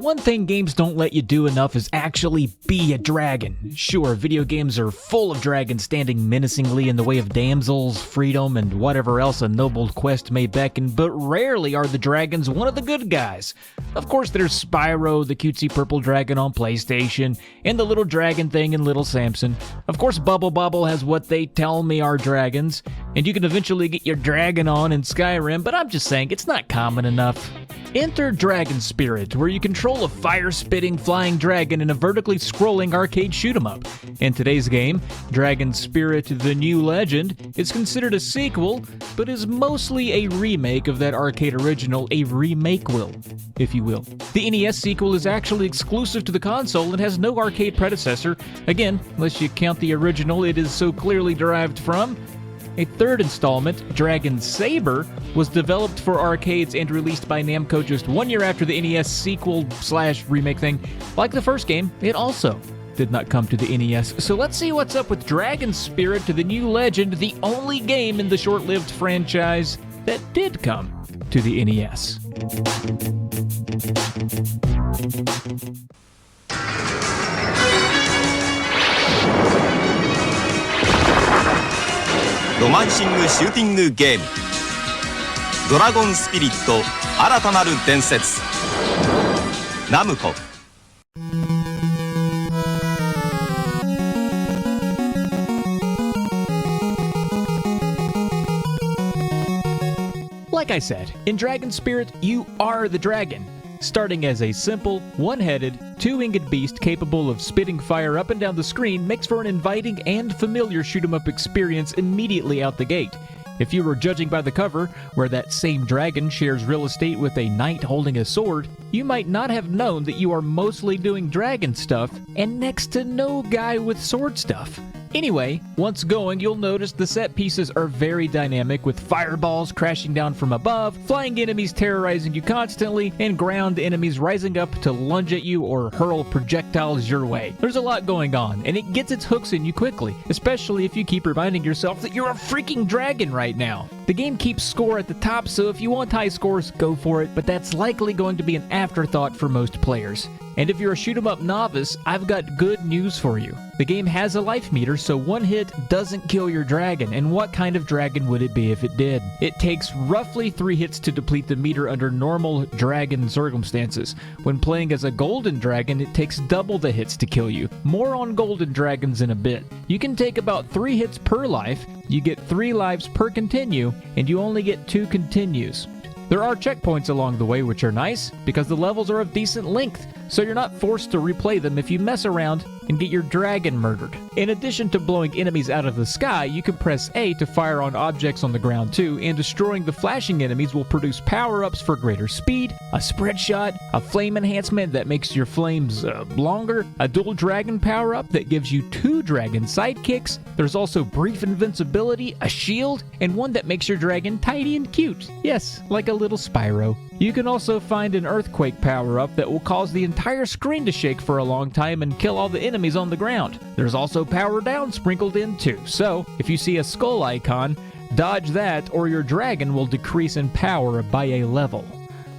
one thing games don't let you do enough is actually be a dragon. Sure, video games are full of dragons standing menacingly in the way of damsels, freedom, and whatever else a noble quest may beckon, but rarely are the dragons one of the good guys. Of course, there's Spyro, the cutesy purple dragon on PlayStation, and the little dragon thing in Little Samson. Of course, Bubble Bobble has what they tell me are dragons, and you can eventually get your dragon on in Skyrim, but I'm just saying, it's not common enough. Enter Dragon Spirit, where you control a fire-spitting flying dragon in a vertically scrolling arcade shoot-'em-up. In today's game, Dragon Spirit: The New Legend is considered a sequel, but is mostly a remake of that arcade original, a remake-will, if you will. The NES sequel is actually exclusive to the console and has no arcade predecessor. Again, unless you count the original it is so clearly derived from. A third installment, Dragon Saber, was developed for arcades and released by Namco just 1 year after the NES sequel/remake thing. Like the first game, it also did not come to the NES. So let's see what's up with Dragon Spirit: The New Legend, the only game in the short-lived franchise that did come to the NES. 로맨싱シューティングゲームドラゴンスピリット新たなる伝説ナムコ。 Like I said, in Dragon Spirit, you are the dragon. Starting as a simple, one-headed, two-winged beast capable of spitting fire up and down the screen makes for an inviting and familiar shoot-'em-up experience immediately out the gate. If you were judging by the cover, where that same dragon shares real estate with a knight holding a sword, you might not have known that you are mostly doing dragon stuff and next to no guy with sword stuff. Anyway, once going, you'll notice the set pieces are very dynamic, with fireballs crashing down from above, flying enemies terrorizing you constantly, and ground enemies rising up to lunge at you or hurl projectiles your way. There's a lot going on, and it gets its hooks in you quickly, especially if you keep reminding yourself that you're a freaking dragon right now. The game keeps score at the top, so if you want high scores, go for it, but that's likely going to be an afterthought for most players. And if you're a shoot-'em-up novice, I've got good news for you. The game has a life meter, so one hit doesn't kill your dragon, and what kind of dragon would it be if it did? It takes roughly 3 hits to deplete the meter under normal dragon circumstances. When playing as a golden dragon, it takes double the hits to kill you. More on golden dragons in a bit. You can take about 3 hits per life, you get 3 lives per continue, and you only get 2 continues. There are checkpoints along the way which are nice, because the levels are of decent length, so you're not forced to replay them if you mess around and get your dragon murdered. In addition to blowing enemies out of the sky, you can press A to fire on objects on the ground too, and destroying the flashing enemies will produce power-ups for greater speed, a spread shot, a flame enhancement that makes your flames longer, a dual dragon power-up that gives you 2 dragon sidekicks. There's also brief invincibility, a shield, and one that makes your dragon tidy and cute. Yes, like a little Spyro. You can also find an earthquake power-up that will cause the entire screen to shake for a long time and kill all the enemies on the ground. There's also power down sprinkled in too, so if you see a skull icon, dodge that or your dragon will decrease in power by a level.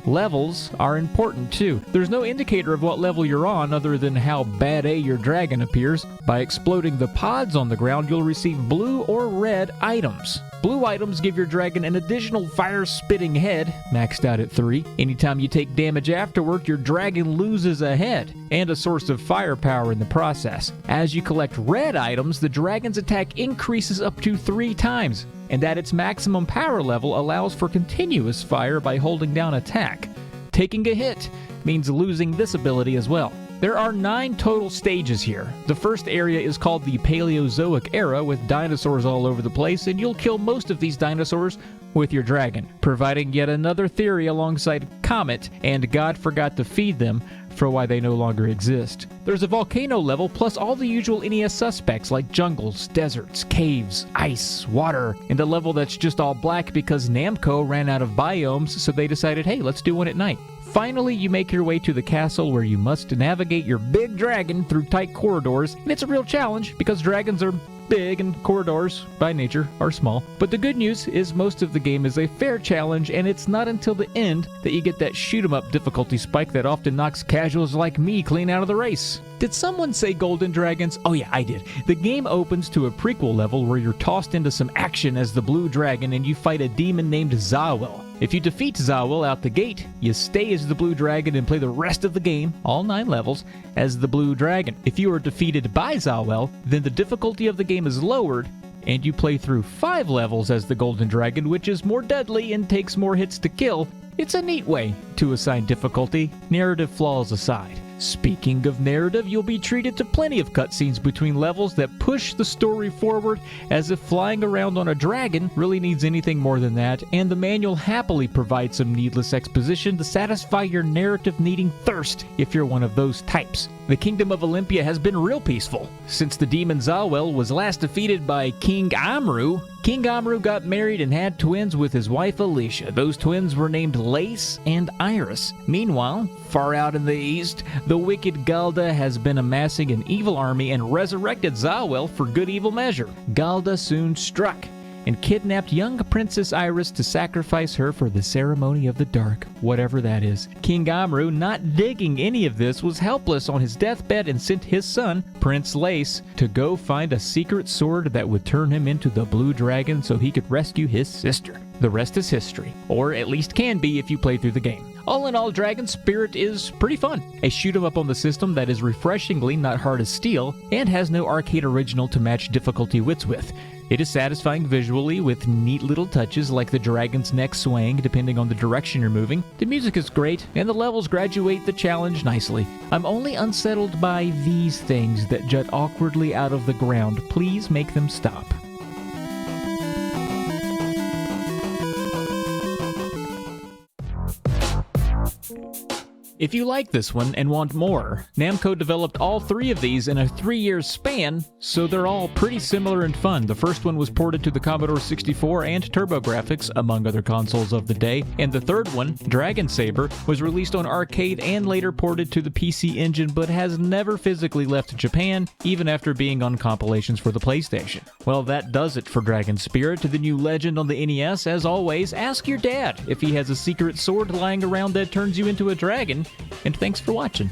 Levels are important too. There's no indicator of what level you're on other than how bad A your dragon appears. By exploding the pods on the ground, you'll receive blue or red items. Blue items give your dragon an additional fire-spitting head, maxed out at 3. Anytime you take damage afterward, your dragon loses a head, and a source of firepower in the process. As you collect red items, the dragon's attack increases up to 3 times, and at its maximum power level allows for continuous fire by holding down attack. Taking a hit means losing this ability as well. There are 9 total stages here. The first area is called the Paleozoic Era, with dinosaurs all over the place, and you'll kill most of these dinosaurs with your dragon, providing yet another theory alongside Comet and God forgot to feed them for why they no longer exist. There's a volcano level plus all the usual NES suspects like jungles, deserts, caves, ice, water, and a level that's just all black because Namco ran out of biomes, so they decided, hey, let's do one at night. Finally, you make your way to the castle where you must navigate your big dragon through tight corridors, and it's a real challenge because dragons are big and corridors, by nature, are small. But the good news is most of the game is a fair challenge, and it's not until the end that you get that shoot-'em-up difficulty spike that often knocks casuals like me clean out of the race. Did someone say Golden Dragons? Oh yeah, I did. The game opens to a prequel level where you're tossed into some action as the Blue Dragon and you fight a demon named Zawel. If you defeat Zawel out the gate, you stay as the Blue Dragon and play the rest of the game, all 9 levels, as the Blue Dragon. If you are defeated by Zawel, then the difficulty of the game is lowered, and you play through 5 levels as the Golden Dragon, which is more deadly and takes more hits to kill. It's a neat way to assign difficulty, narrative flaws aside. Speaking of narrative, you'll be treated to plenty of cutscenes between levels that push the story forward, as if flying around on a dragon really needs anything more than that, and the manual happily provides some needless exposition to satisfy your narrative-needing thirst if you're one of those types. The Kingdom of Olympia has been real peaceful. Since the demon Zawel was last defeated by King Amru, King Amru got married and had twins with his wife Alicia. Those twins were named Lace and Iris. Meanwhile, far out in the east, the wicked Galda has been amassing an evil army and resurrected Zawel for good evil measure. Galda soon struck and kidnapped young Princess Iris to sacrifice her for the ceremony of the dark, whatever that is. King Amru, not digging any of this, was helpless on his deathbed and sent his son, Prince Lace, to go find a secret sword that would turn him into the Blue Dragon so he could rescue his sister. The rest is history, or at least can be if you play through the game. All in all, Dragon Spirit is pretty fun. A shoot-'em-up on the system that is refreshingly not hard as steel, and has no arcade original to match difficulty wits with. It is satisfying visually with neat little touches like the dragon's neck swaying depending on the direction you're moving. The music is great, and the levels graduate the challenge nicely. I'm only unsettled by these things that jut awkwardly out of the ground. Please make them stop. If you like this one and want more, Namco developed all 3 of these in a 3-year span, so they're all pretty similar and fun. The first one was ported to the Commodore 64 and TurboGrafx, among other consoles of the day, and the third one, Dragon Saber, was released on arcade and later ported to the PC Engine, but has never physically left Japan, even after being on compilations for the PlayStation. Well, that does it for Dragon Spirit. The new legend on the NES. As always, ask your dad if he has a secret sword lying around that turns you into a dragon. And thanks for watching.